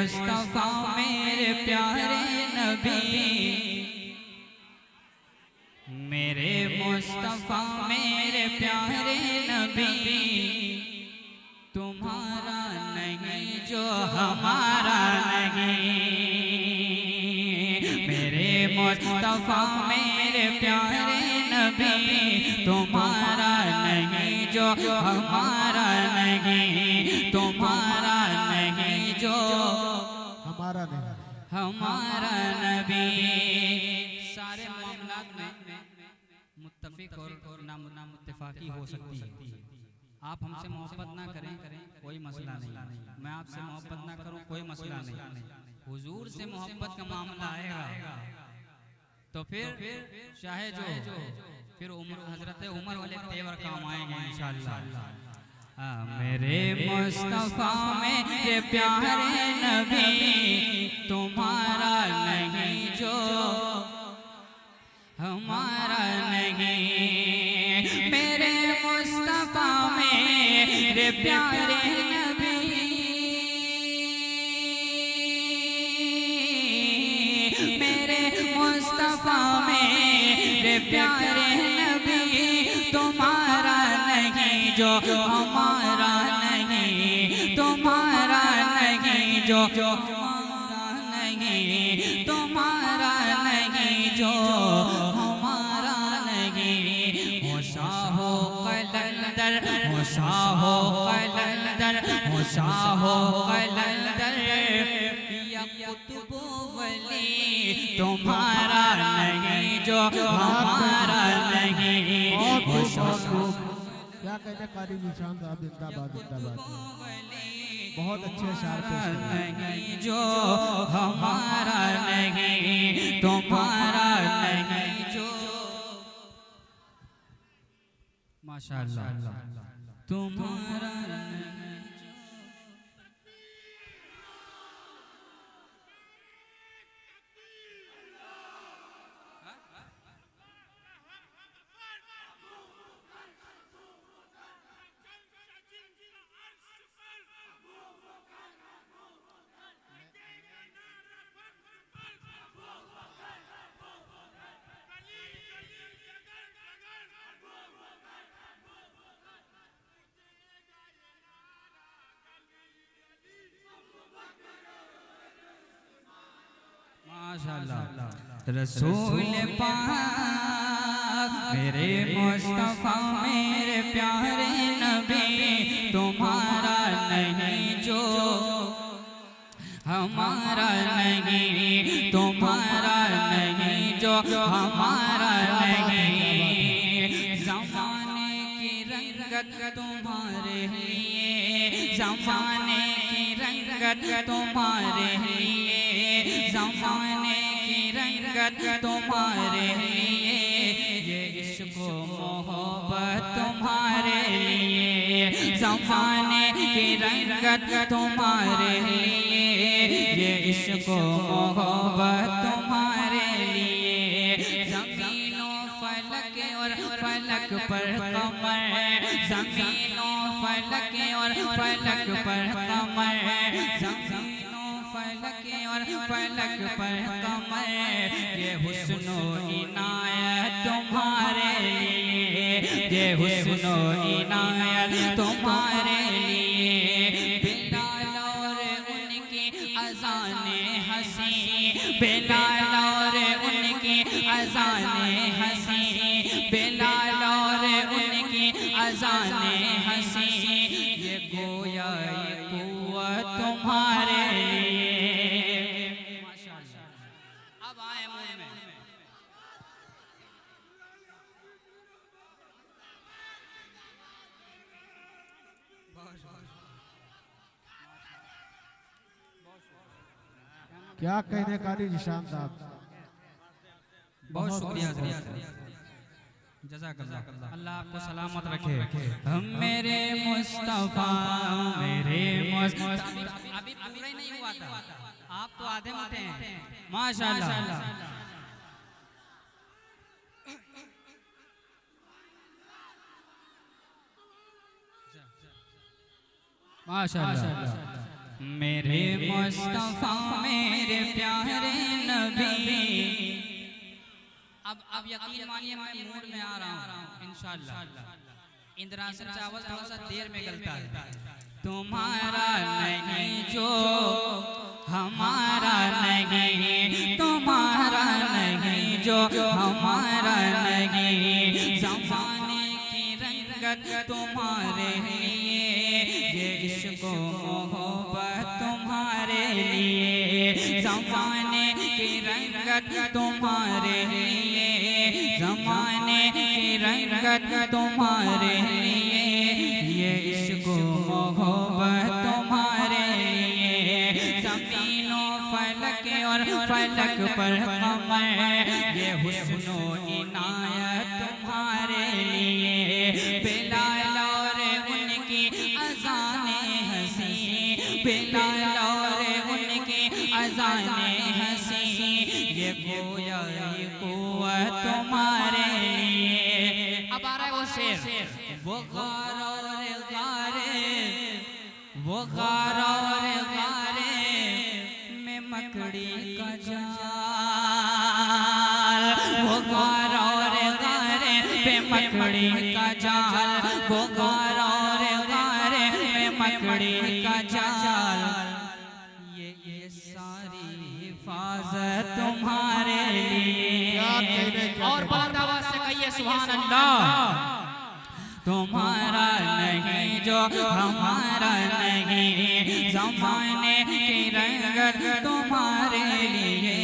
मुस्तफा मेरे प्यारे नबी, मेरे मुस्तफा मेरे प्यारे नबी, तुम्हारा नहीं जो हमारा नहीं। मेरे मुस्तफा मेरे प्यारे नबी, तुम्हारा नहीं जो हमारा नहीं, तुम्हारा नहीं जो हमारा नहीं, हमारा नबी। सारे मामलात में मुत्तफिक और नामुत्तफाकी हो सकती है। आप हमसे मोहब्बत ना करें कोई मसला नहीं, मैं आपसे मोहब्बत ना करूं कोई मसला नहीं। हुजूर से मोहब्बत का मामला आएगा तो फिर चाहे जो फिर हजरत उमर वाले तेवर काम आएंगे इंशाअल्लाह। मेरे मुस्तफा मेरे प्यारे नबी, तुम्हारा नहीं जो हमारा नहीं। मेरे मुस्तफा मेरे प्यारे नबी, मेरे मुस्तफा मेरे प्यारे नबी, तुम्हारा नहीं जो हमारा नहीं, तुम्हारा नहीं जो हमारा नहीं, तुम्हारा नहीं जो हमारा नहीं। शाहो कलंदर, शाहो कलंदर, शाहो कलंदर, या कुतुबो वली, तुम्हारा नहीं जो हमारा नहीं। क्या कहते कारी निशान साहब, जिंदाबाद जिंदाबाद। बहुत अच्छे अशार पेश नहीं जो हमारा नहीं, तुम्हारा नहीं जो माशाअल्लाह तुम्हारा नहीं। माशाअल्लाह रसूल पाक मेरे मुस्तफा मेरे प्यारे नबी, तुम्हारा नहीं जो हमारा नहीं, तुम्हारा नहीं जो हमारा नहीं। ज़माने की रंगत तुम्हारे लिए, ज़माने की रंगत तुम्हारे लिए, ज़माने की रंगत तुम्हारे लिए, ये इश्क मोहब्बत तुम्हारे लिए। ज़माने की रंगत तुम्हारे लिए, ये इश्क मोहब्बत तुम्हारे लिए। ज़मीनों फलक और फलक पर कमर, ज़मीनों फलक और फलक पर कमर, ज़मीनों फलक और फलक पर कमर, ये हुस्नो इनायत तुम्हारे लिए, ये हुस्नो इनायत तुम्हारे लिए। बिलाल और उनकी अज़ाने हंसी, बिलाल और उनकी अज़ाने हंसी, बिलाल और उनकी अज़ाने हंसी, ये गोया ये कुव्वत तुम्हारे लिए। अब आए मुंह में क्या कहने कारी निशान साहब। बहुत शुक्रिया जज़ाकल्लाह, अल्लाह आपको सलामत रखे। हम मेरे मुस्तफा मेरे मुस्तफा, अभी पूरा ही नहीं हुआ था, आप तो आधे मोटे हैं माशाअल्लाह। माशाअल्लाह मेरे मुस्तफा मेरे प्यारे नबी। अब यकीन मानिए मैं मूड में आ रहा हूँ इंशाअल्लाह। इंद्रासन चावल थोड़ा सा देर में गलता है। तुम्हारा नहीं जो हमारा नहीं, तुम्हारा नहीं जो हमारा नहीं, ज़माने की रंगत तुम्हारे लिए, ये इश्क़ मोहब्बत तुम्हारे लिए, ज़माने की रंगत तुम्हारे लिए, ज़माने की रंगत तुम्हारे लिए, ये इश्क़ मोहब्बत तुम्हारे लिए, ज़मीनों फलक और फलक पर कमर, ये हुस्नो इनायत तुम्हारे लिए, बिलाल और उनकी अज़ाने हंसी, बिलाल और उनकी अज़ाने हंसी, ये गोया ये कुव्वत तुम्हारे लिए। अब आ रहा है वो शेर, वो गार और गारे, वो गार और गारे में मकड़ी का जाल, वो गार और गारे पे मकड़ी का जाल, वो गार और गारे में मकड़ी का जाल, ये सारी हिफाजत तुम्हारे लिए। और बात आवाज से कहिए सुभान अल्लाह। तुम्हारा नहीं जो हमारा नहीं, ज़माने की रंगत तुम्हारे लिए,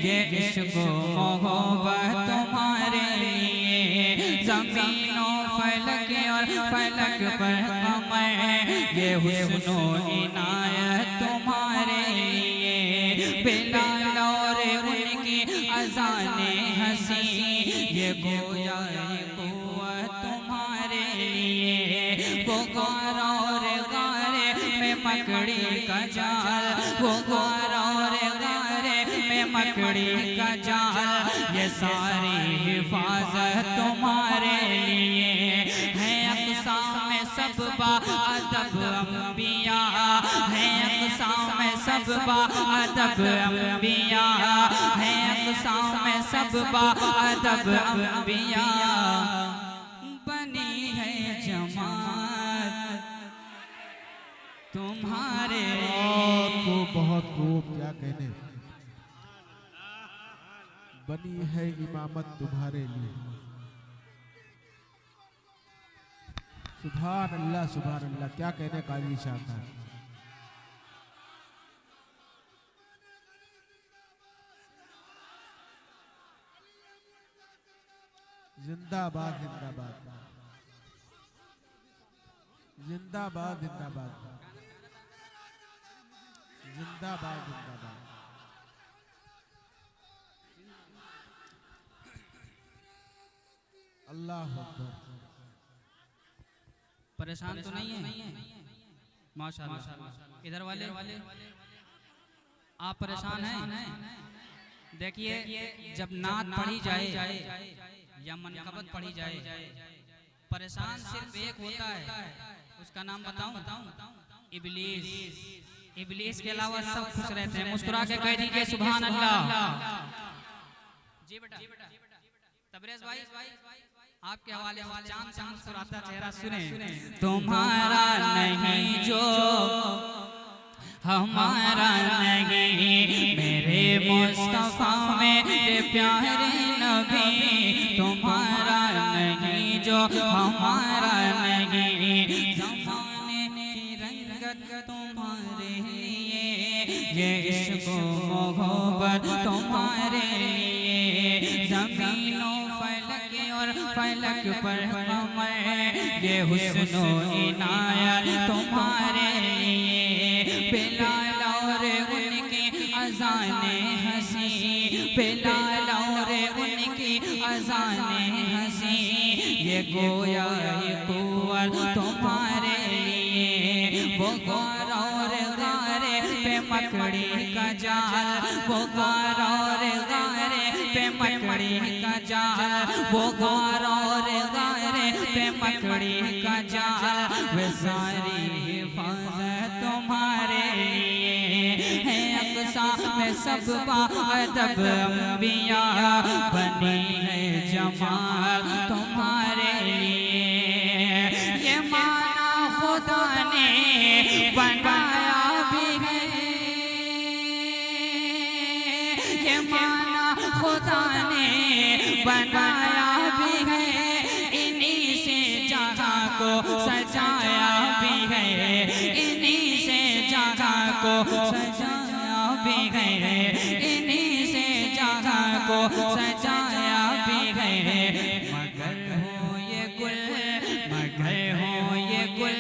ये इश्क़ मोहब्बत तुम्हारे लिए, ज़मीनों फलक और फलक पर कमर, ये हुस्नो इनायत तुम्हारे लिए, बिलाल और उनकी अज़ाने हंसी, ये गोया ये कुव्वत तुम्हारे लिए, वो गार और गारे में मकड़ी का जाल, वो गार और गारे में मकड़ी का जाल, ये सारी हिफाजत तुम्हारे लिए है। अक़सा में सब बाअदब अंबिया है, अक़सा में सब बाअदब अंबिया है, अक़सा में सब बाअदब अंबिया, बनी है जमात तुम्हारे बहुत खूब, क्या कहने, बनी है इमामत तुम्हारे लिए। सुभान अल्लाह सुभान अल्लाह, क्या कहने काजी शाह था। जिंदाबाद जिंदाबाद जिंदाबाद जिंदाबाद जिंदाबाद जिंदाबाद। अल्लाह अकबर। परेशान तो नहीं है माशाअल्लाह। इधर वाले आप परेशान हैं? देखिए जब नात पढ़ी जाए या मनकबत पढ़ी जाए, परेशान सिर्फ एक होता है, उसका नाम बताऊं? इब्लीस। इब्लीस के अलावा सब खुश रहते हैं। मुस्कुरा के कह दीजिए सुभान अल्लाह। जी बेटा तबरेज भाई, आपके हवाले चांद से मुस्कुराता चेहरा सुने। तुम्हारा नहीं जो हमारा नहीं, मेरे मुस्तफा मेरे प्यारे नबी, तुम्हारा नहीं जो हमारा नहीं, ज़माने की रंगत तुम्हारे लिए, ये इश्क़ मोहब्बत तुम्हारे लिए, ज़मीनों फलक और फलक पर कमर, ये हुस्नो इनायत तुम्हारे लिए, बिलाल और उनकी अज़ाने हंसी, बिलाल और उनकी अज़ाने हंसी, ये गोया ये कुव्वत तुम्हारे लिए, वो गार और गारे पे मकड़ी का जाल, वो गार और गारे पे मकड़ी का जाल, वो गार और गारे पे मकड़ी का जाल, वे सारी हिफाजत तुम्हारे लिए, में सब बादब अंबिया बनी है जमाल तुम्हारे लिए। ये माना खुदा ने बनाया भी है, ये माना खुदा ने बनाया भी है, इन्हीं से जहाँ को सजाया भी है, इन्हीं से जहाँ को सजाया भी है, इन्हीं से जहाँ को सजाया भी है। मगर हो ये गुल, मगर हो ये गुल,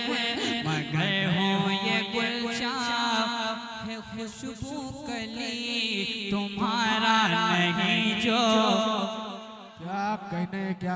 मगर हो ये गुलशान है खुशबू कली तुम्हारा नहीं जो। क्या कहने क्या